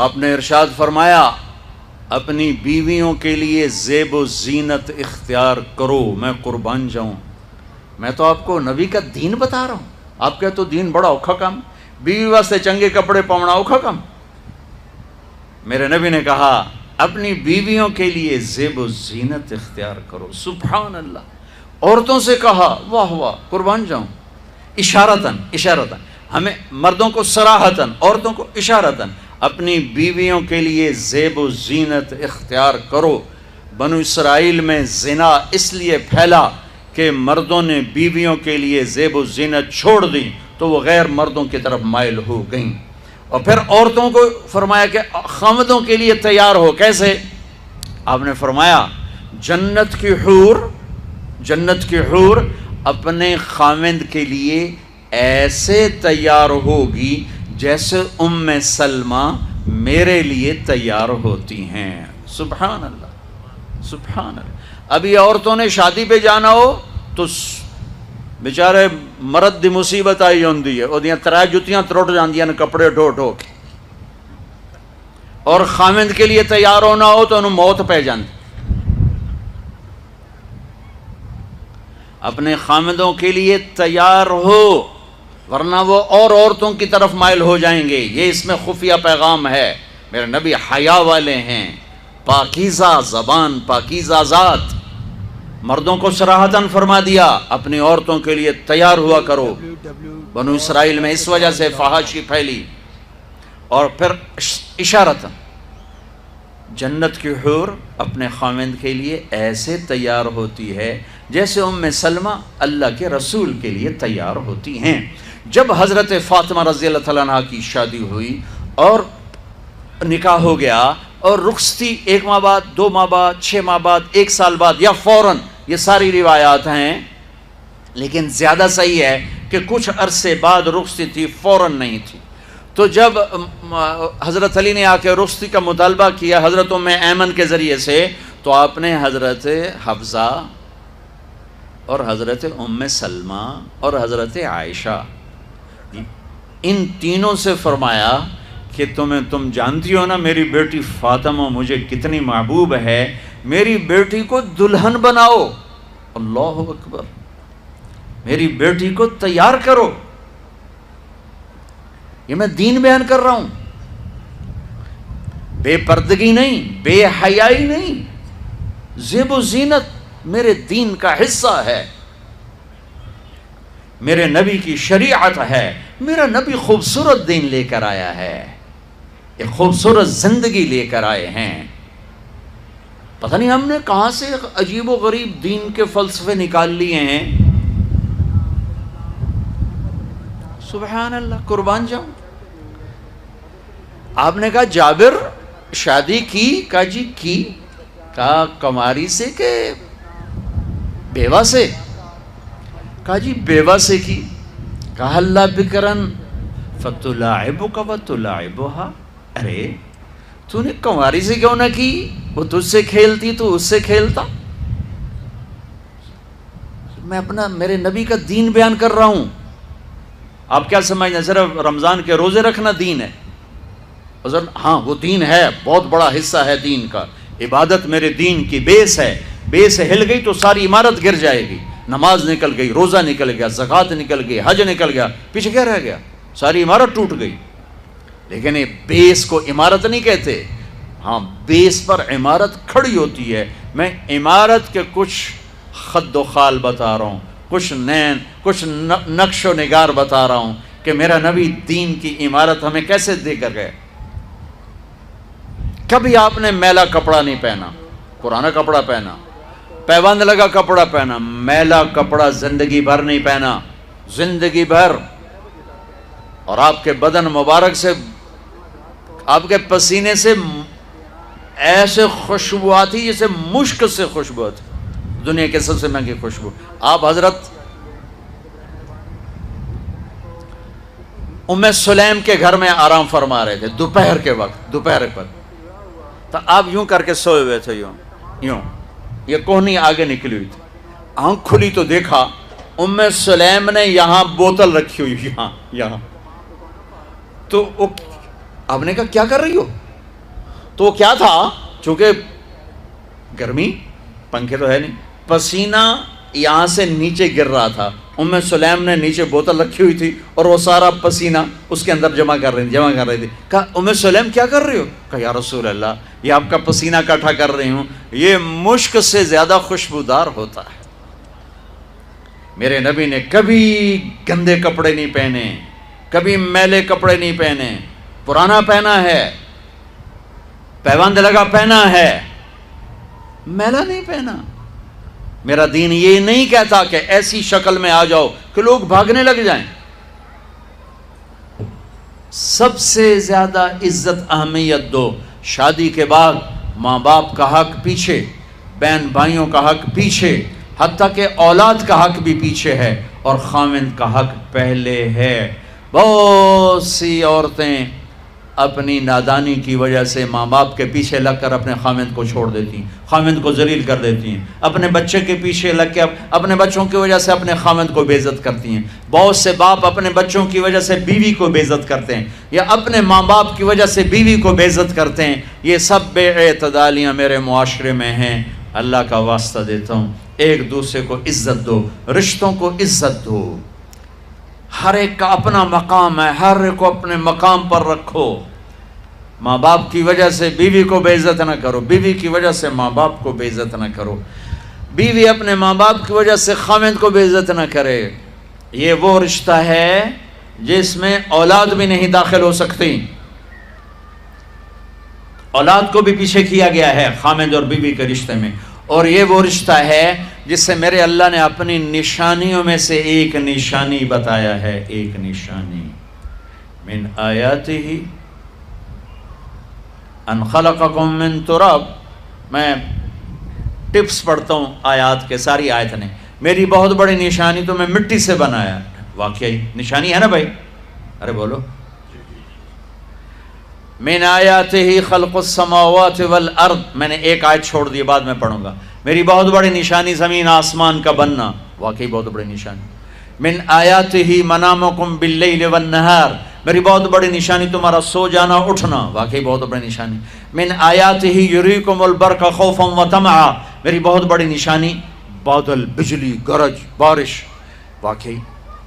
آپ نے ارشاد فرمایا اپنی بیویوں کے لیے زیب و زینت اختیار کرو، میں قربان جاؤں۔ میں تو آپ کو نبی کا دین بتا رہا ہوں، آپ کا تو دین بڑا اوکھا کام، بیوی واسطے چنگے کپڑے پاؤنا اوکھا کام۔ میرے نبی نے کہا اپنی بیویوں کے لیے زیب و زینت اختیار کرو۔ سبحان اللہ۔ عورتوں سے کہا، واہ واہ، قربان جاؤں، اشارتاً ہمیں مردوں کو صراحتاً، عورتوں کو اشارتاً، اپنی بیویوں کے لیے زیب و زینت اختیار کرو۔ بنو اسرائیل میں زنا اس لیے پھیلا کہ مردوں نے بیویوں کے لیے زیب و زینت چھوڑ دی تو وہ غیر مردوں کی طرف مائل ہو گئیں۔ اور پھر عورتوں کو فرمایا کہ خامدوں کے لیے تیار ہو۔ کیسے؟ آپ نے فرمایا جنت کی حور اپنے خامند کے لیے ایسے تیار ہوگی جیسے ام سلمہ میرے لیے تیار ہوتی ہیں۔ سبحان اللہ، سبحان اللہ۔ ابھی عورتوں نے شادی پہ جانا ہو تو بیچارے مرد دی مصیبت آئی ہوندی ہے، اودیاں ترائے جتیاں ترٹ جاندیاں کپڑے ڈھو ڈھو کے، اور خامند کے لیے تیار ہونا ہو تو انہوں موت پہ جاندی۔ اپنے خامدوں کے لیے تیار ہو ورنہ وہ اور عورتوں کی طرف مائل ہو جائیں گے۔ یہ اس میں خفیہ پیغام ہے۔ میرے نبی حیا والے ہیں، پاکیزہ زبان، پاکیزہ ذات۔ مردوں کو صراحتاً فرما دیا اپنی عورتوں کے لیے تیار ہوا کرو۔ بنو اسرائیل میں اس وجہ سے فحاشی پھیلی۔ اور پھر اشارتاً جنت کی حور اپنے خامند کے لیے ایسے تیار ہوتی ہے جیسے ام سلمہ اللہ کے رسول کے لیے تیار ہوتی ہیں۔ جب حضرت فاطمہ رضی اللہ تعالیٰ عنہ کی شادی ہوئی اور نکاح ہو گیا اور رخصتی 1 ماہ بعد، 2 ماہ بعد، 6 ماہ بعد، 1 سال بعد یا فوراً، یہ ساری روایات ہیں، لیکن زیادہ صحیح ہے کہ کچھ عرصے بعد رخصتی تھی، فوراً نہیں تھی۔ تو جب حضرت علی نے آ کے رخصتی کا مطالبہ کیا حضرت ام ایمن کے ذریعے سے، تو آپ نے حضرت حفصہ اور حضرت ام سلمہ اور حضرت عائشہ ان تینوں سے فرمایا کہ تم جانتی ہو نا میری بیٹی فاطمہ مجھے کتنی محبوب ہے، میری بیٹی کو دلہن بناؤ۔ اللہ اکبر، میری بیٹی کو تیار کرو۔ یہ میں دین بیان کر رہا ہوں، بے پردگی نہیں، بے حیائی نہیں، زیب و زینت میرے دین کا حصہ ہے، میرے نبی کی شریعت ہے۔ میرا نبی خوبصورت دین لے کر آیا ہے، ایک خوبصورت زندگی لے کر آئے ہیں۔ پتہ نہیں ہم نے کہاں سے عجیب و غریب دین کے فلسفے نکال لیے ہیں۔ سبحان اللہ، قربان جاؤں۔ آپ نے کہا جابر شادی کی؟ کہا جی کی۔ کہا کماری سے کہ بیوہ سے؟ کہا جی بیوہ سے کی۔ کہا اللہ بکرن فتلاعبک وتلاعبها، ارے تو نے کماری سے کیوں نہ کی؟ وہ تجھ سے کھیلتی تو اس سے کھیلتا۔ میں اپنا میرے نبی کا دین بیان کر رہا ہوں۔ آپ کیا سمجھنا صرف رمضان کے روزے رکھنا دین ہے؟ ہاں وہ دین ہے، بہت بڑا حصہ ہے دین کا۔ عبادت میرے دین کی بیس ہے، بیس ہل گئی تو ساری عمارت گر جائے گی۔ نماز نکل گئی، روزہ نکل گیا، زکوٰۃ نکل گئی، حج نکل گیا، پیچھے کیا رہ گیا؟ ساری عمارت ٹوٹ گئی۔ لیکن یہ بیس کو عمارت نہیں کہتے، ہاں بیس پر عمارت کھڑی ہوتی ہے۔ میں عمارت کے کچھ خد و خال بتا رہا ہوں، کچھ نقش و نگار بتا رہا ہوں کہ میرا نبی دین کی عمارت ہمیں کیسے دے کر گئے۔ کبھی آپ نے میلا کپڑا نہیں پہنا، پرانا کپڑا پہنا، پیوند لگا کپڑا پہنا، میلا کپڑا زندگی بھر نہیں پہنا، زندگی بھر۔ اور آپ کے بدن مبارک سے، آپ کے پسینے سے ایسے خوشبو آتی جیسے مشک سے خوشبو آتی، دنیا کے سب سے مہنگی خوشبو۔ آپ حضرت ام سلیم کے گھر میں آرام فرما رہے تھے دوپہر کے وقت، دوپہر پر، تو آپ یوں کر کے سوئے ہوئے تھے، یوں یہ کوہنی آگے نکلی ہوئی تھی۔ آنکھ کھلی تو دیکھا ام سلیم نے یہاں بوتل رکھی ہوئی، یہاں تو آپ نے کہا کیا کر رہی ہو؟ تو کیا تھا، چونکہ گرمی، پنکھے تو ہے نہیں، پسینہ یہاں سے نیچے گر رہا تھا، سلیم نے نیچے بوتل رکھی ہوئی تھی اور وہ سارا پسینہ اس کے اندر جمع کر رہی تھی. کہا سلیم کیا کر رہی ہو؟ کہا یا رسول اللہ یہ آپ کا پسینہ اکٹھا کر رہی ہوں، یہ مشک سے زیادہ خوشبودار ہوتا ہے. میرے نبی نے کبھی گندے کپڑے نہیں پہنے، کبھی میلے کپڑے نہیں پہنے، پرانا پہنا ہے، پیوند لگا پہنا ہے، میلا نہیں پہنا. میرا دین یہ نہیں کہتا کہ ایسی شکل میں آ جاؤ کہ لوگ بھاگنے لگ جائیں. سب سے زیادہ عزت اہمیت دو. شادی کے بعد ماں باپ کا حق پیچھے، بہن بھائیوں کا حق پیچھے، حتیٰ کہ اولاد کا حق بھی پیچھے ہے، اور خاوند کا حق پہلے ہے. بہت سی عورتیں اپنی نادانی کی وجہ سے ماں باپ کے پیچھے لگ کر اپنے خاوند کو چھوڑ دیتی ہیں، خاوند کو ذلیل کر دیتی ہیں. اپنے بچے کے پیچھے لگ کے اپنے بچوں کی وجہ سے اپنے خاوند کو بے عزت کرتی ہیں. بہت سے باپ اپنے بچوں کی وجہ سے بیوی کو بے عزت کرتے ہیں، یا اپنے ماں باپ کی وجہ سے بیوی کو بے عزت کرتے ہیں. یہ سب بے اعتدالیاں میرے معاشرے میں ہیں. اللہ کا واسطہ دیتا ہوں، ایک دوسرے کو عزت دو، رشتوں کو عزت دو. ہر ایک کا اپنا مقام ہے، ہر ایک کو اپنے مقام پر رکھو. ماں باپ کی وجہ سے بیوی کو بے عزت نہ کرو، بیوی کی وجہ سے ماں باپ کو بے عزت نہ کرو، بیوی اپنے ماں باپ کی وجہ سے خاوند کو بے عزت نہ کرے. یہ وہ رشتہ ہے جس میں اولاد بھی نہیں داخل ہو سکتی. اولاد کو بھی پیچھے کیا گیا ہے خاوند اور بیوی کے رشتے میں. اور یہ وہ رشتہ ہے جس سے میرے اللہ نے اپنی نشانیوں میں سے ایک نشانی بتایا ہے. ایک نشانی، من آیاتہ ان خلقکم من تراب. میں ٹپس پڑھتا ہوں آیات کے، ساری آیت نے. میری بہت بڑی نشانی تو میں مٹی سے بنایا. واقعی نشانی ہے نا بھائی؟ ارے بولو. من آیاتہ خلق السماوات والارض. میں نے ایک آیت چھوڑ دی، بعد میں پڑھوں گا. میری بہت بڑی نشانی زمین آسمان کا بننا. واقعی بہت بڑی نشانی. من آیاتہ منامکم باللیل والنہار. میری بہت بڑی نشانی تمہارا سو جانا اٹھنا. واقعی بہت بڑی نشانی. من آیاتہ یریکم البرق خوفا وطمعا. میری بہت بڑی نشانی بادل، بجلی، گرج، بارش. واقعی.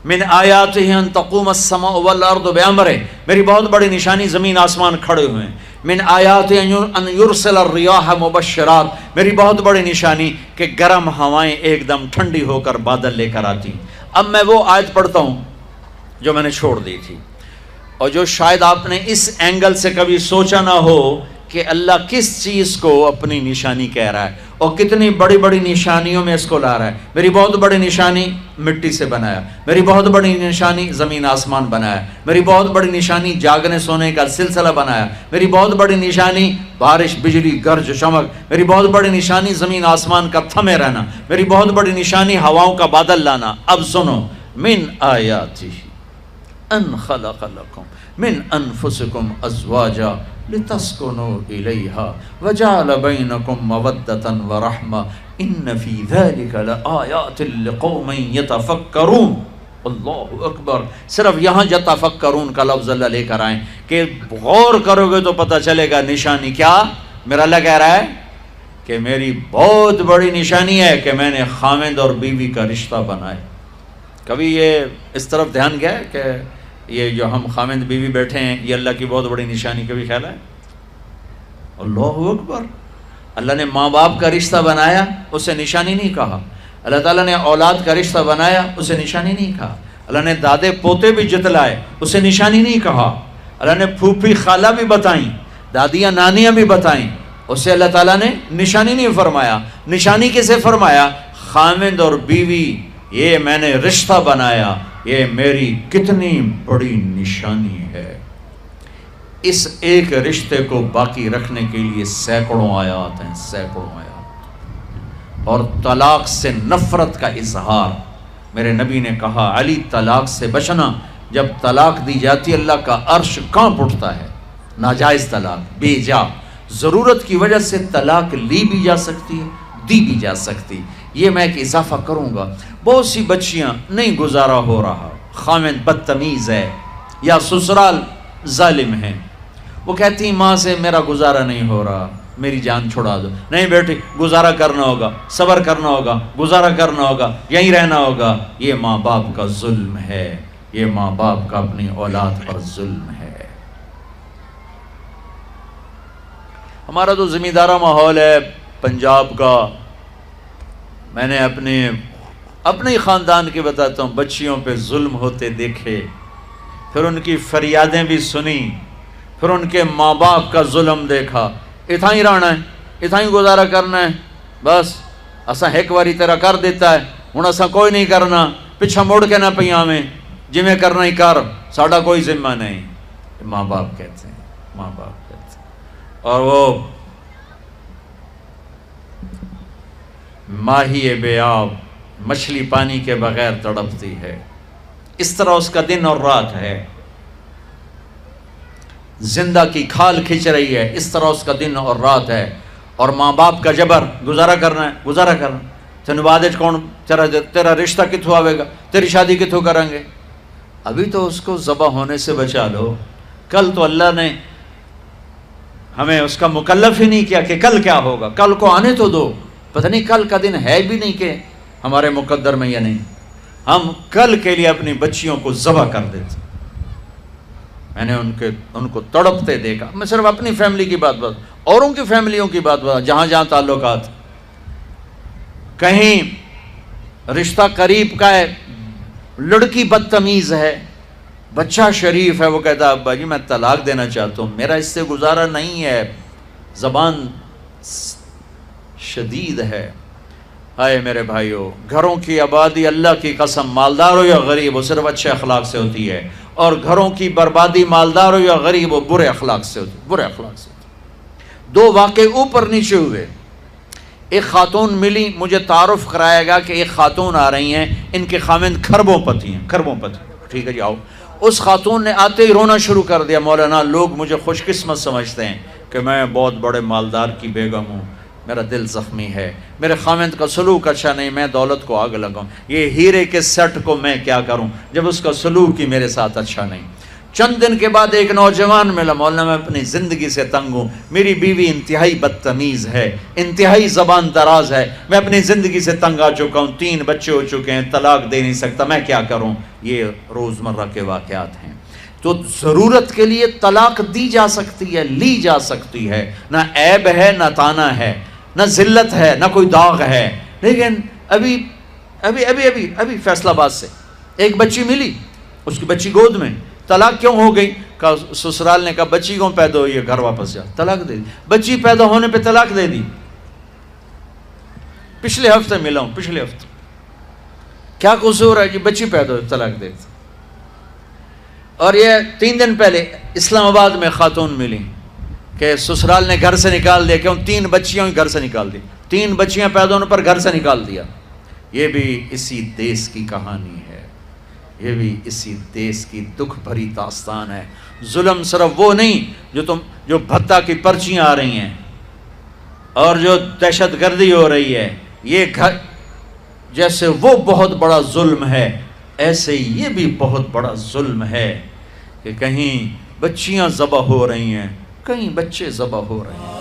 من آیاتہ ان تقوم السماء والارض بامرہ. میری بہت بڑی نشانی زمین آسمان کھڑے ہوئے ہیں. من آیاتہ ان یرسل الریاح مبشرات. میری بہت بڑی نشانی کہ گرم ہوائیں ایک دم ٹھنڈی ہو کر بادل لے کر آتی. اب میں وہ آیت پڑھتا ہوں جو میں نے چھوڑ دی تھی، اور جو شاید آپ نے اس اینگل سے کبھی سوچا نہ ہو کہ اللہ کس چیز کو اپنی نشانی کہہ رہا ہے اور کتنی بڑی بڑی نشانیوں میں اس کو لا رہا ہے. میری بہت بڑی نشانی مٹی سے بنایا، میری بہت بڑی نشانی زمین آسمان بنایا، میری بہت بڑی نشانی جاگنے سونے کا سلسلہ بنایا، میری بہت بڑی نشانی بارش، بجلی، گرج، چمک، میری بہت بڑی نشانی زمین آسمان کا تھمے رہنا، میری بہت بڑی نشانی ہواؤں کا بادل لانا. اب سنو، من آیاتہ ان خلق لکم من انفسکم ازواجا لتسکنوا الیہا وجعل بینکم مودۃ ورحمہ ان فی ذلک لآیات لقوم یتفکرون. اللہ اکبر. صرف یہاں یتفکرون کا لفظ اللہ لے کر آئیں کہ غور کرو گے تو پتہ چلے گا نشانی کیا. میرا اللہ کہہ رہا ہے کہ میری بہت بڑی نشانی ہے کہ میں نے خاوند اور بیوی کا رشتہ بنایا. کبھی یہ اس طرف دھیان گیا ہے کہ یہ جو ہم خاوند بیوی بیٹھے ہیں یہ اللہ کی بہت بڑی نشانی؟ کبھی خیال ہے؟ اللہ اکبر. اللہ نے ماں باپ کا رشتہ بنایا، اسے نشانی نہیں کہا. اللہ تعالیٰ نے اولاد کا رشتہ بنایا، اسے نشانی نہیں کہا. اللہ نے دادے پوتے بھی جتلائے، اسے نشانی نہیں کہا. اللہ نے پھوپھی خالہ بھی بتائیں، دادیاں نانیاں بھی بتائیں، اسے اللہ تعالیٰ نے نشانی نہیں فرمایا. نشانی کسے فرمایا؟ خاوند اور بیوی، یہ میں نے رشتہ بنایا، یہ میری کتنی بڑی نشانی ہے. اس ایک رشتے کو باقی رکھنے کے لیے سینکڑوں آیات ہیں، سینکڑوں آیات. اور طلاق سے نفرت کا اظہار. میرے نبی نے کہا علی طلاق سے بچنا. جب طلاق دی جاتی اللہ کا عرش کانپ اٹھتا ہے. ناجائز طلاق، بے جا، ضرورت کی وجہ سے طلاق لی بھی جا سکتی ہے، دی بھی جا سکتی. یہ میں ایک اضافہ کروں گا. بہت سی بچیاں نہیں گزارا ہو رہا، خاوند بدتمیز ہے یا سسرال ظالم ہے، وہ کہتی ماں سے میرا گزارا نہیں ہو رہا، میری جان چھڑا دو. نہیں بیٹی، گزارا کرنا ہوگا، صبر کرنا ہوگا، گزارا کرنا ہوگا، یہیں رہنا ہوگا. یہ ماں باپ کا ظلم ہے، یہ ماں باپ کا اپنی اولاد پر ظلم ہے. ہمارا تو زمیندارہ ماحول ہے پنجاب کا. میں نے اپنے ہی خاندان کے بتاتا ہوں، بچیوں پہ ظلم ہوتے دیکھے، پھر ان کی فریادیں بھی سنی، پھر ان کے ماں باپ کا ظلم دیکھا. اتھا ہی رہنا ہے، اتھا ہی گزارا کرنا ہے، بس اساں ایک واری تیرا کر دیتا ہے، ہن اساں کوئی نہیں کرنا، پچھا مڑ کے نہ پیاں میں، جویں کرنا ہی کر، ساڈا کوئی ذمہ نہیں. ماں باپ کہتے ہیں، ماں باپ کہتے ہیں. اور وہ ماہی بے آب مچھلی پانی کے بغیر تڑپتی ہے، اس طرح اس کا دن اور رات ہے. زندہ کی کھال کھچ رہی ہے، اس طرح اس کا دن اور رات ہے. اور ماں باپ کا جبر، گزارا کرنا ہے، گزارا کرنا. تین بعد کون تیرا رشتہ کتوں آئے گا، تیری شادی کتوں کریں گے. ابھی تو اس کو ذبح ہونے سے بچا لو. کل تو اللہ نے ہمیں اس کا مکلف ہی نہیں کیا کہ کل کیا ہوگا، کل کو آنے تو دو. پتہ نہیں کل کا دن ہے بھی نہیں کہ ہمارے مقدر میں یا نہیں. ہم کل کے لیے اپنی بچیوں کو ذبح کر دیتے. میں نے ان کو تڑپتے دیکھا. میں صرف اپنی فیملی کی بات اوروں کی فیملیوں کی بات جہاں جہاں تعلقات. کہیں رشتہ قریب کا ہے، لڑکی بدتمیز ہے، بچہ شریف ہے، وہ کہتا ابا جی میں طلاق دینا چاہتا ہوں، میرا اس سے گزارا نہیں ہے، زبان شدید ہے. ہائے میرے بھائیو، گھروں کی آبادی اللہ کی قسم، مالدار ہو یا غریب ہو، صرف اچھے اخلاق سے ہوتی ہے. اور گھروں کی بربادی مالدار ہو یا غریب ہو، برے اخلاق سے ہوتی ہے، برے اخلاق سے ہوتی ہے. دو واقعے اوپر نیچے ہوئے. ایک خاتون ملی، مجھے تعارف کرایا گیا کہ ایک خاتون آ رہی ہیں، ان کے خاوند کھربوں پتی ہیں، کھربوں پتی. ٹھیک ہے جی آؤ. اس خاتون نے آتے ہی رونا شروع کر دیا. مولانا لوگ مجھے خوش قسمت سمجھتے ہیں کہ میں بہت بڑے مالدار کی بیگم ہوں، میرا دل زخمی ہے، میرے خاوند کا سلوک اچھا نہیں، میں دولت کو آگ لگاؤں، یہ ہیرے کے سیٹ کو میں کیا کروں جب اس کا سلوک ہی میرے ساتھ اچھا نہیں. چند دن کے بعد ایک نوجوان ملا. مولانا میں اپنی زندگی سے تنگ ہوں، میری بیوی انتہائی بدتمیز ہے، انتہائی زبان دراز ہے، میں اپنی زندگی سے تنگ آ چکا ہوں، 3 بچے ہو چکے ہیں، طلاق دے نہیں سکتا، میں کیا کروں. یہ روزمرہ کے واقعات ہیں. تو ضرورت کے لیے طلاق دی جا سکتی ہے، لی جا سکتی ہے، نہ عیب ہے نہ تانا ہے، نہ ذلت ہے نہ کوئی داغ ہے. لیکن ابھی فیصل آباد سے ایک بچی ملی، اس کی بچی گود میں. طلاق کیوں ہو گئی؟ کہا سسرال نے کہا بچی کیوں پیدا ہوئی ہے، گھر واپس جا. طلاق دے دی. بچی پیدا ہونے پہ طلاق دے دی. پچھلے ہفتے ملا ہوں، پچھلے ہفتے. کیا قصور ہے جی، بچی پیدا ہوئی طلاق دے دی. اور یہ 3 دن پہلے اسلام آباد میں خاتون ملی کہ سسرال نے گھر سے نکال دیا، کیوں 3 بچیاں گھر سے نکال دی، 3 بچیاں پیدا ہونے پر گھر سے نکال دیا. یہ بھی اسی دیس کی کہانی ہے، یہ بھی اسی دیس کی دکھ بھری داستان ہے. ظلم صرف وہ نہیں جو بھتہ کی پرچیاں آ رہی ہیں اور جو دہشت گردی ہو رہی ہے، یہ جیسے وہ بہت بڑا ظلم ہے، ایسے یہ بھی بہت بڑا ظلم ہے کہ کہیں بچیاں ذبح ہو رہی ہیں، کہیں بچے ذبح ہو رہے ہیں.